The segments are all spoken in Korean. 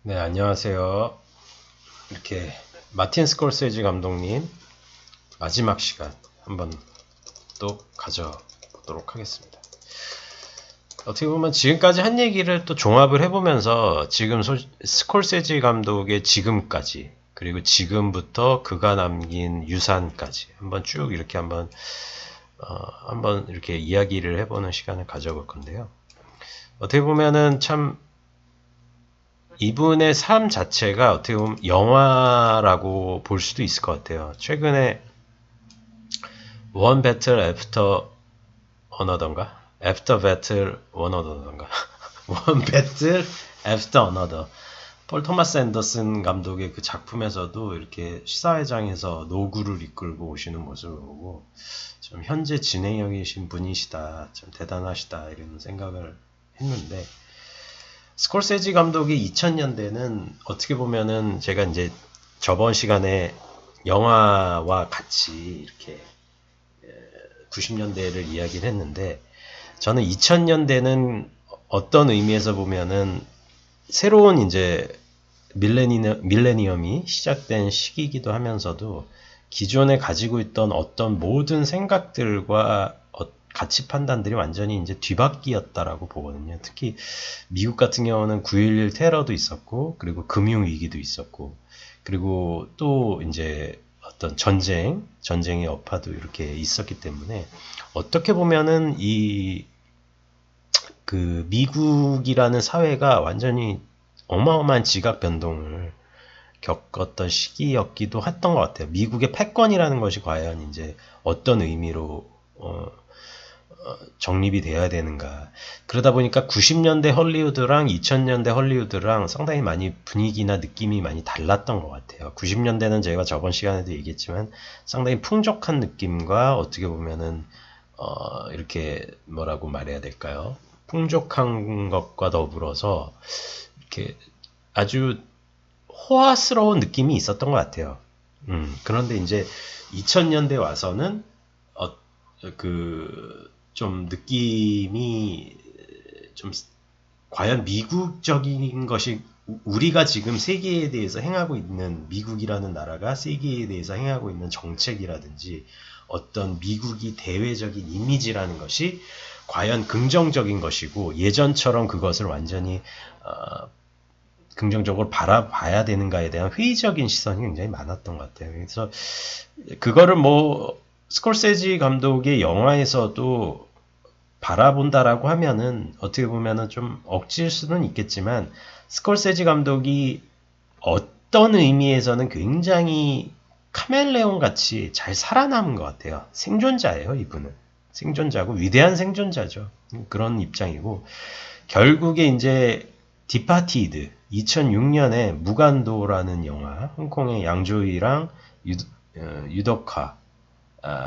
네, 안녕하세요. 이렇게 마틴 스콜세지 감독님 마지막 시간 한번 또 가져보도록 하겠습니다. 어떻게 보면 지금까지 한 얘기를 또 종합을 해보면서 지금 스콜세지 감독의 지금까지 그리고 지금부터 그가 남긴 유산까지 한번 쭉 이렇게 한번 이렇게 이야기를 해보는 시간을 가져볼 건데요. 어떻게 보면은 참 이분의 삶 자체가 어떻게 보면 영화라고 볼 수도 있을 것 같아요. 최근에 One Battle After Another인가? After Battle One Another인가? One Battle After Another. 폴 토마스 앤더슨 감독의 그 작품에서도 이렇게 시사회장에서 노구를 이끌고 오시는 모습을 보고 좀 현재 진행형 계신 분이시다. 좀 대단하시다. 이런 생각을 했는데 스콜세지 감독의 2000년대는 어떻게 보면은 제가 이제 저번 시간에 영화와 같이 이렇게 90년대를 이야기를 했는데 저는 2000년대는 어떤 의미에서 보면은 새로운 이제 밀레니엄이 시작된 시기이기도 하면서도 기존에 가지고 있던 어떤 모든 생각들과 가치 판단들이 완전히 이제 뒤바뀌었다라고 보거든요. 특히 미국 같은 경우는 9.11 테러도 있었고, 그리고 금융위기도 있었고, 그리고 또 이제 어떤 전쟁의 여파도 이렇게 있었기 때문에 어떻게 보면은 그 미국이라는 사회가 완전히 어마어마한 지각 변동을 겪었던 시기였기도 했던 것 같아요. 미국의 패권이라는 것이 과연 이제 어떤 의미로 정립이 돼야 되는가. 그러다 보니까 90년대 헐리우드랑 2000년대 헐리우드랑 상당히 많이 분위기나 느낌이 많이 달랐던 것 같아요. 90년대는 제가 저번 시간에도 얘기했지만 상당히 풍족한 느낌과 어떻게 보면은 이렇게 뭐라고 말해야 될까요? 풍족한 것과 더불어서 이렇게 아주 호화스러운 느낌이 있었던 것 같아요. 그런데 이제 2000년대 와서는 좀 느낌이 좀 과연 미국적인 것이 우리가 지금 세계에 대해서 행하고 있는 미국이라는 나라가 세계에 대해서 행하고 있는 정책이라든지 어떤 미국이 대외적인 이미지라는 것이 과연 긍정적인 것이고 예전처럼 그것을 완전히 긍정적으로 바라봐야 되는가에 대한 회의적인 시선이 굉장히 많았던 것 같아요. 그래서 그거를 뭐 스콜세지 감독의 영화에서도 바라본다라고 하면은 어떻게 보면은 좀 억지일 수는 있겠지만 스콜세지 감독이 어떤 의미에서는 굉장히 카멜레온 같이 잘 살아남은 것 같아요. 생존자예요, 이분은. 생존자고 위대한 생존자죠. 그런 입장이고 결국에 이제 디파티드 2006년에 무간도라는 영화 홍콩의 양조위랑 유덕화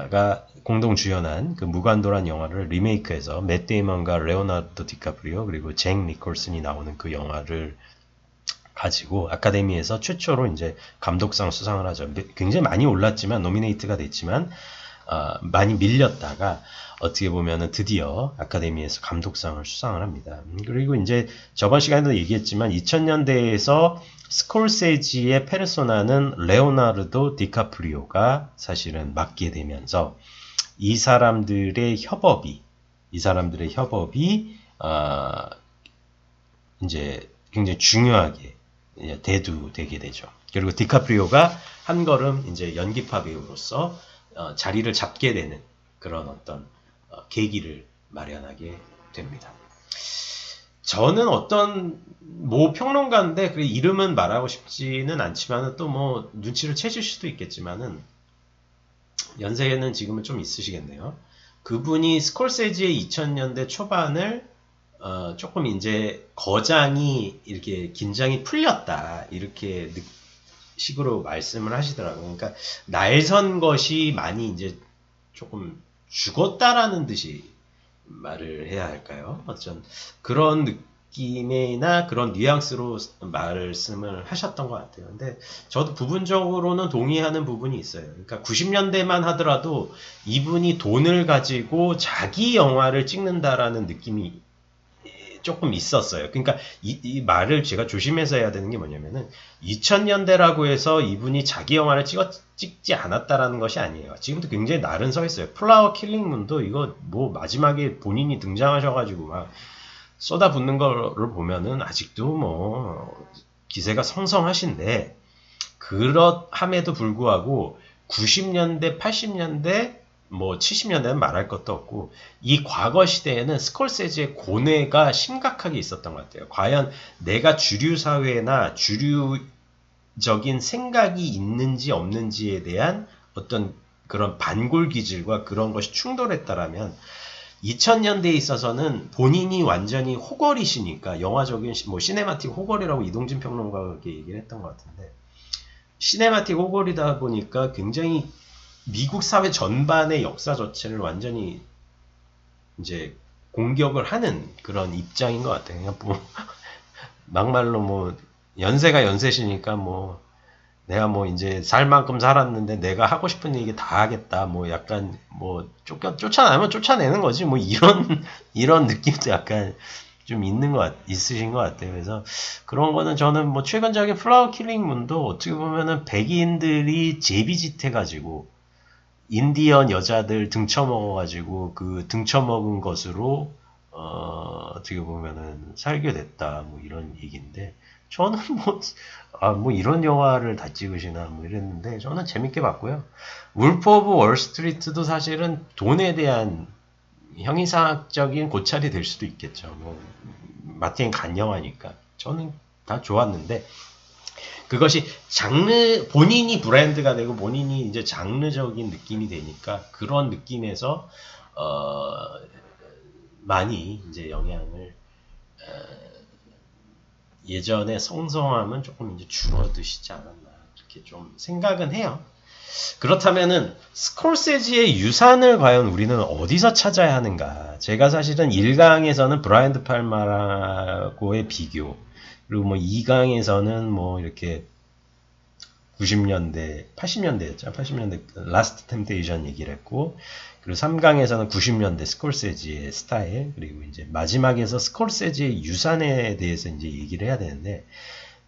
가 공동 주연한 그 무간도란 영화를 리메이크해서 맷 데이먼과 레오나르도 디카프리오 그리고 잭 니콜슨이 나오는 그 영화를 가지고 아카데미에서 최초로 이제 감독상 수상을 하죠. 굉장히 많이 올랐지만 노미네이트가 됐지만 많이 밀렸다가 어떻게 보면은 드디어 아카데미에서 감독상을 수상을 합니다. 그리고 이제 저번 시간에도 얘기했지만 2000년대에서 스콜세지의 페르소나는 레오나르도 디카프리오가 사실은 맡게 되면서 이 사람들의 협업이 이제 굉장히 중요하게 대두되게 되죠. 그리고 디카프리오가 한 걸음 이제 연기파 배우로서 자리를 잡게 되는 그런 어떤 계기를 마련하게 됩니다. 저는 어떤 모 평론가인데 그 이름은 말하고 싶지는 않지만은 또 뭐 눈치를 채실 수도 있겠지만은 연세는 지금은 좀 있으시겠네요. 그분이 스콜세지의 2000년대 초반을 조금 이제 거장이 이렇게 긴장이 풀렸다 이렇게 식으로 말씀을 하시더라고요. 그러니까 날 선 것이 많이 이제 조금 죽었다라는 듯이 말을 해야 할까요? 어쩐 그런 느낌이나 그런 뉘앙스로 말씀을 하셨던 것 같아요. 근데 저도 부분적으로는 동의하는 부분이 있어요. 그러니까 90년대만 하더라도 이분이 돈을 가지고 자기 영화를 찍는다라는 느낌이 조금 있었어요. 그러니까 이 말을 제가 조심해서 해야 되는 게 뭐냐면은 2000년대라고 해서 이분이 자기 영화를 찍지 않았다라는 것이 아니에요. 지금도 굉장히 날은 서 있어요. 플라워 킬링문도 이거 뭐 마지막에 본인이 등장하셔가지고 막 쏟아붓는 거를 보면은 아직도 뭐 기세가 성성하신데 그렇함에도 불구하고 90년대, 80년대, 뭐 70년대는 말할 것도 없고 이 과거 시대에는 스콜세지의 고뇌가 심각하게 있었던 것 같아요. 과연 내가 주류 사회나 주류적인 생각이 있는지 없는지에 대한 어떤 그런 반골 기질과 그런 것이 충돌했다라면 2000년대에 있어서는 본인이 완전히 호걸이시니까 영화적인 뭐 시네마틱 호걸이라고 이동진 평론가가 그렇게 얘기를 했던 것 같은데 시네마틱 호걸이다 보니까 굉장히 미국 사회 전반의 역사 자체를 완전히 이제 공격을 하는 그런 입장인 것 같아요. 그냥 뭐 막말로 뭐 연세가 연세시니까 뭐 내가 뭐 이제 살 만큼 살았는데 내가 하고 싶은 얘기 다 하겠다. 뭐 약간 뭐 쫓아내면 쫓아내는 거지. 뭐 이런 느낌도 약간 좀 있으신 것 같아요. 그래서 그런 거는 저는 뭐 최근작의 플라워 킬링 문도 어떻게 보면은 백인들이 제비짓해가지고 인디언 여자들 등쳐먹어가지고 그 등쳐먹은 것으로 어떻게 보면은 살게 됐다 뭐 이런 얘기인데 저는 뭐 이런 영화를 다 찍으시나 뭐 이랬는데 저는 재밌게 봤고요. 울프 오브 월스트리트도 사실은 돈에 대한 형이상학적인 고찰이 될 수도 있겠죠. 뭐 마틴 간 영화니까 저는 다 좋았는데 그것이 장르 본인이 브랜드가 되고 본인이 이제 장르적인 느낌이 되니까 그런 느낌에서 많이 이제 영향을 예전의 성성함은 조금 이제 줄어드시지 않았나 이렇게 좀 생각은 해요. 그렇다면은 스콜세지의 유산을 과연 우리는 어디서 찾아야 하는가? 제가 사실은 1강에서는 브라이언 드 팔마라고의 비교 그리고 뭐 2강에서는 뭐 이렇게 90년대, 80년대였죠. 80년대 라스트 템테이션 얘기를 했고 그리고 3강에서는 90년대 스콜세지의 스타일 그리고 이제 마지막에서 스콜세지의 유산에 대해서 이제 얘기를 해야 되는데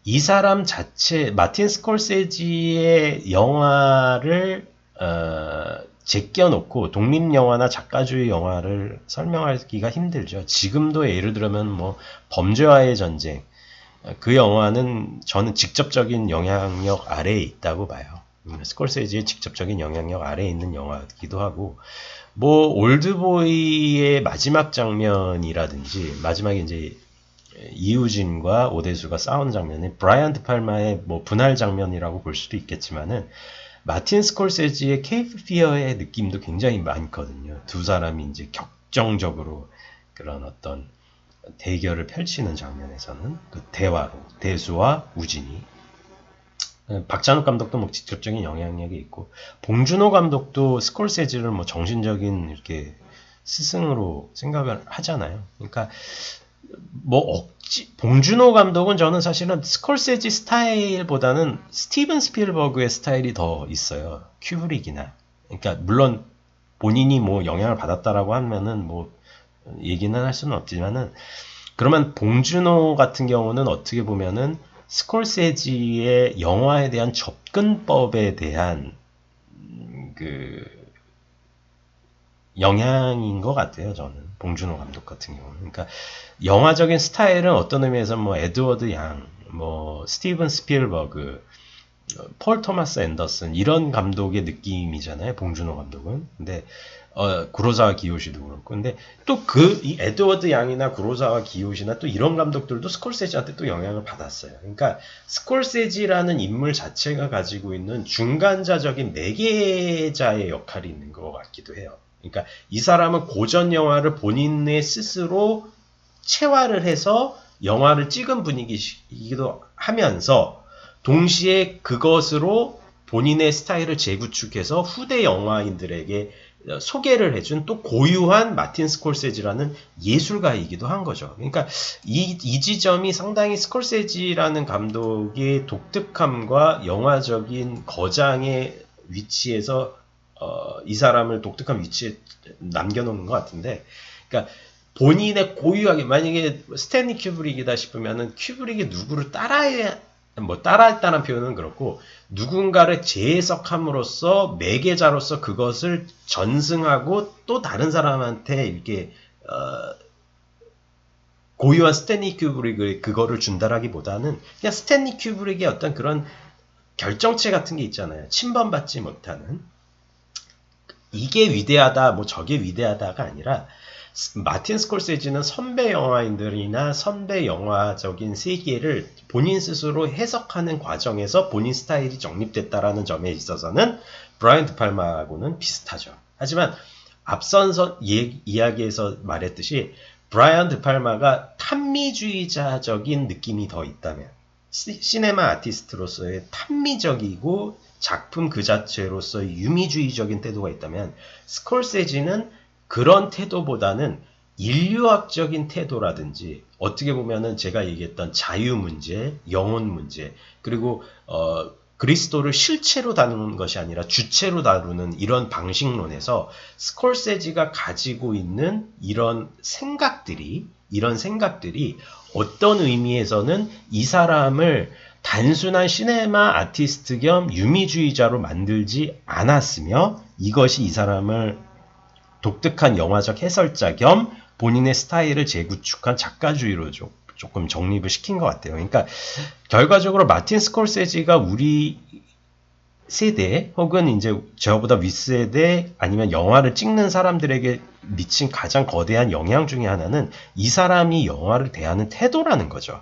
이 사람 자체 마틴 스콜세지의 영화를 제껴놓고 독립영화나 작가주의 영화를 설명하기가 힘들죠. 지금도 예를 들면 뭐 범죄와의 전쟁 그 영화는 저는 직접적인 영향력 아래에 있다고 봐요. 스콜세지의 직접적인 영향력 아래에 있는 영화이기도 하고 뭐 올드보이의 마지막 장면이라든지 마지막에 이제 이우진과 오대수가 싸우는 장면이 브라이언 드 팔마의 뭐 분할 장면이라고 볼 수도 있겠지만은 마틴 스콜세지의 케이프 피어의 느낌도 굉장히 많거든요. 두 사람이 이제 격정적으로 그런 어떤 대결을 펼치는 장면에서는 그 대화로 대수와 우진이 박찬욱 감독도 뭐 직접적인 영향력이 있고 봉준호 감독도 스콜세지를 뭐 정신적인 이렇게 스승으로 생각을 하잖아요. 그러니까 뭐 봉준호 감독은 저는 사실은 스콜세지 스타일보다는 스티븐 스필버그의 스타일이 더 있어요. 큐브릭이나. 그러니까 물론 본인이 뭐 영향을 받았다라고 하면은 뭐 얘기는 할 수는 없지만은 그러면 봉준호 같은 경우는 어떻게 보면은 스콜세지의 영화에 대한 접근법에 대한 그 영향인 것 같아요. 저는 봉준호 감독 같은 경우는. 그러니까 영화적인 스타일은 어떤 의미에서 뭐 에드워드 양, 뭐 스티븐 스필버그, 폴 토마스 앤더슨 이런 감독의 느낌이잖아요. 봉준호 감독은. 근데 구로사와 기요시도 그렇고. 근데 또 이 에드워드 양이나 구로사와 기요시나 또 이런 감독들도 스콜세지한테 또 영향을 받았어요. 그러니까 스콜세지라는 인물 자체가 가지고 있는 중간자적인 매개자의 역할이 있는 것 같기도 해요. 그러니까 이 사람은 고전 영화를 본인의 스스로 체화를 해서 영화를 찍은 분위기이기도 하면서 동시에 그것으로 본인의 스타일을 재구축해서 후대 영화인들에게 소개를 해준 또 고유한 마틴 스콜세지라는 예술가이기도 한 거죠. 그러니까 이 지점이 상당히 스콜세지라는 감독의 독특함과 영화적인 거장의 위치에서 이 사람을 독특한 위치에 남겨놓는 것 같은데, 그러니까 본인의 고유하게 만약에 스탠리 큐브릭이다 싶으면은 큐브릭이 누구를 따라했다는 표현은 그렇고 누군가를 재해석함으로써 매개자로서 그것을 전승하고 또 다른 사람한테 이렇게 고유한 스탠리 큐브릭을 그거를 준다라기보다는 그냥 스탠리 큐브릭의 어떤 그런 결정체 같은 게 있잖아요. 침범받지 못하는. 이게 위대하다, 뭐 저게 위대하다가 아니라 마틴 스콜세지는 선배 영화인들이나 선배 영화적인 세계를 본인 스스로 해석하는 과정에서 본인 스타일이 정립됐다라는 점에 있어서는 브라이언 드팔마하고는 비슷하죠. 하지만 앞선 이야기에서 말했듯이 브라이언 드팔마가 탐미주의자적인 느낌이 더 있다면 시네마 아티스트로서의 탐미적이고 작품 그 자체로서의 유미주의적인 태도가 있다면 스콜세지는 그런 태도보다는 인류학적인 태도라든지 어떻게 보면은 제가 얘기했던 자유 문제, 영혼 문제 그리고 그리스도를 실체로 다루는 것이 아니라 주체로 다루는 이런 방식론에서 스콜세지가 가지고 있는 이런 생각들이 어떤 의미에서는 이 사람을 단순한 시네마 아티스트 겸 유미주의자로 만들지 않았으며 이것이 이 사람을 독특한 영화적 해설자 겸 본인의 스타일을 재구축한 작가주의로 조금 정립을 시킨 것 같아요. 그러니까 결과적으로 마틴 스콜세지가 우리 세대 혹은 이제 저보다 윗세대 아니면 영화를 찍는 사람들에게 미친 가장 거대한 영향 중에 하나는 이 사람이 영화를 대하는 태도라는 거죠.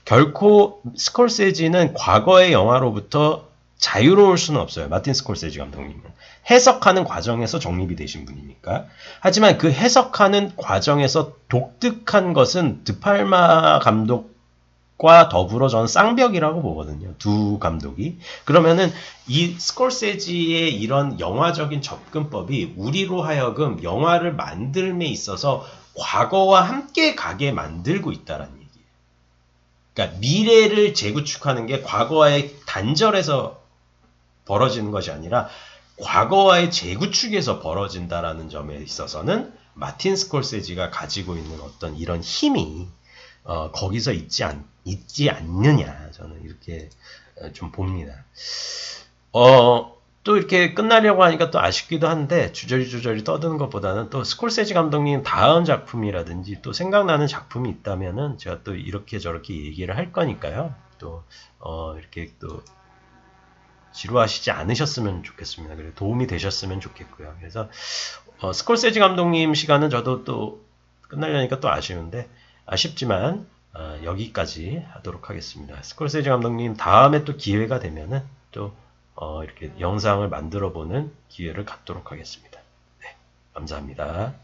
결코 스콜세지는 과거의 영화로부터 자유로울 수는 없어요. 마틴 스콜세지 감독님은. 해석하는 과정에서 정립이 되신 분이니까. 하지만 그 해석하는 과정에서 독특한 것은 드팔마 감독과 더불어 저는 쌍벽이라고 보거든요. 두 감독이. 그러면은 이 스콜세지의 이런 영화적인 접근법이 우리로 하여금 영화를 만들m에 있어서 과거와 함께 가게 만들고 있다라는 얘기예요. 그러니까 미래를 재구축하는 게 과거와의 단절에서 벌어지는 것이 아니라 과거와의 재구축에서 벌어진다라는 점에 있어서는 마틴 스콜세지가 가지고 있는 어떤 이런 힘이 거기서 있지 않느냐 저는 이렇게 좀 봅니다. 또 이렇게 끝나려고 하니까 또 아쉽기도 한데 주저리 떠드는 것보다는 또 스콜세지 감독님 다음 작품이라든지 또 생각나는 작품이 있다면은 제가 또 이렇게 저렇게 얘기를 할 거니까요. 또 이렇게 또 지루하시지 않으셨으면 좋겠습니다. 그리고 도움이 되셨으면 좋겠고요. 그래서 스콜세지 감독님 시간은 저도 또 끝나려니까 또 아쉽지만 여기까지 하도록 하겠습니다. 스콜세지 감독님 다음에 또 기회가 되면은 또 이렇게 영상을 만들어 보는 기회를 갖도록 하겠습니다. 네, 감사합니다.